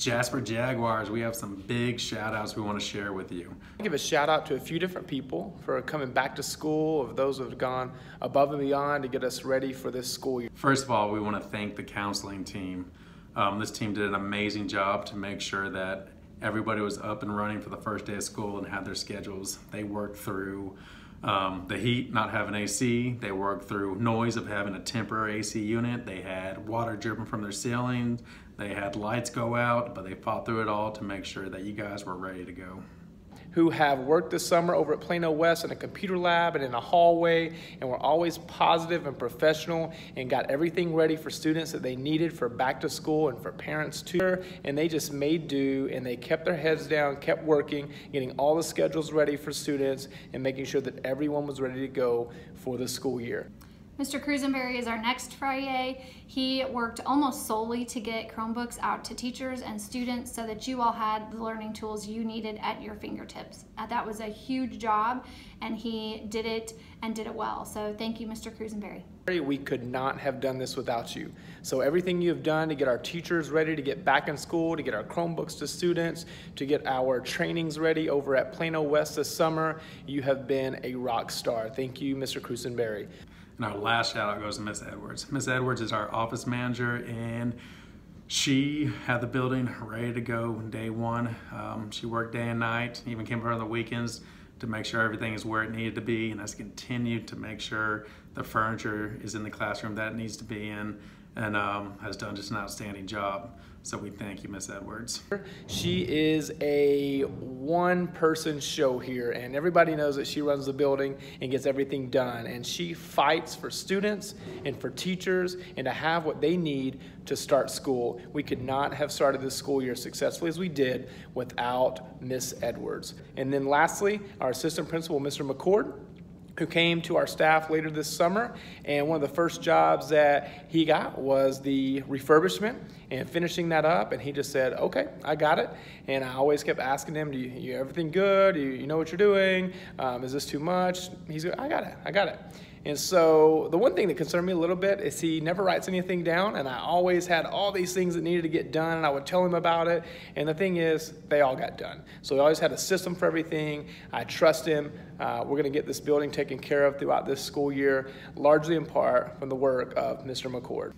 Jasper Jaguars, we have some big shout outs we want to share with you. I'll give a shout out to a few different people for coming back to school, of those who have gone above and beyond to get us ready for this school year. First of all, we want to thank the counseling team. This team did an amazing job to make sure that everybody was up and running for the first day of school and had their schedules. They worked through the heat, not having AC. They worked through noise of having a temporary AC unit. They had water dripping from their ceilings. They had lights go out, but they fought through it all to make sure that you guys were ready to go. Who have worked this summer over at Plano West in a computer lab and in a hallway, and were always positive and professional and got everything ready for students that they needed for back to school and for parents too. And they just made do, and they kept their heads down, kept working, getting all the schedules ready for students and making sure that everyone was ready to go for the school year. Mr. Cruisenberry is our next Friday. He worked almost solely to get Chromebooks out to teachers and students so that you all had the learning tools you needed at your fingertips. That was a huge job, and he did it and did it well. So thank you, Mr. Cruisenberry. We could not have done this without you. So everything you have done to get our teachers ready to get back in school, to get our Chromebooks to students, to get our trainings ready over at Plano West this summer, you have been a rock star. Thank you, Mr. Cruisenberry. And our last shout out goes to Miss Edwards. Miss Edwards is our office manager, and she had the building ready to go day one. She worked day and night, even came over on the weekends to make sure everything is where it needed to be, and has continued to make sure the furniture is in the classroom that it needs to be in, and has done just an outstanding job. So we thank you, Miss Edwards. She is a one-person show here, and everybody knows that she runs the building and gets everything done. And she fights for students and for teachers and to have what they need to start school. We could not have started this school year successfully as we did without Miss Edwards. And then lastly, our assistant principal, Mr. McCord, who came to our staff later this summer, and one of the first jobs that he got was the refurbishment and finishing that up, and he just said, okay, I got it. And I always kept asking him, do you everything good? Do you know what you're doing? Is this too much? He's like, I got it. And so the one thing that concerned me a little bit is he never writes anything down, and I always had all these things that needed to get done, and I would tell him about it, and the thing is, they all got done. So he always had a system for everything. I trust him. We're going to get this building taken care of throughout this school year, largely in part from the work of Mr. McCord.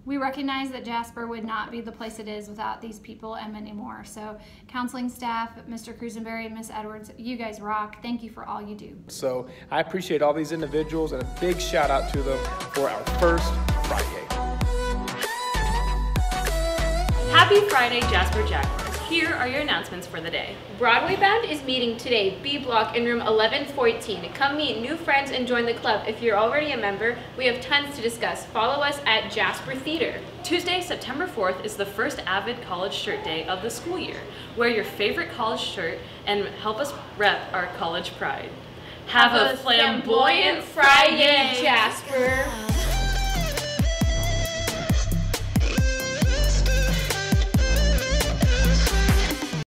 We recognize that Jasper would not be the place it is without these people and many more. So counseling staff, Mr. Cruisenberry and Miss Edwards, you guys rock. Thank you for all you do. So I appreciate all these individuals, and a big shout out to them for our first Friday. Happy Friday, Jasper Jaguars. Here are your announcements for the day. Broadway Band is meeting today, B Block in room 1114. Come meet new friends and join the club. If you're already a member, we have tons to discuss. Follow us at Jasper Theater. Tuesday, September 4th is the first Avid College Shirt Day of the school year. Wear your favorite college shirt and help us rep our college pride. Have a flamboyant Friday, Jasper.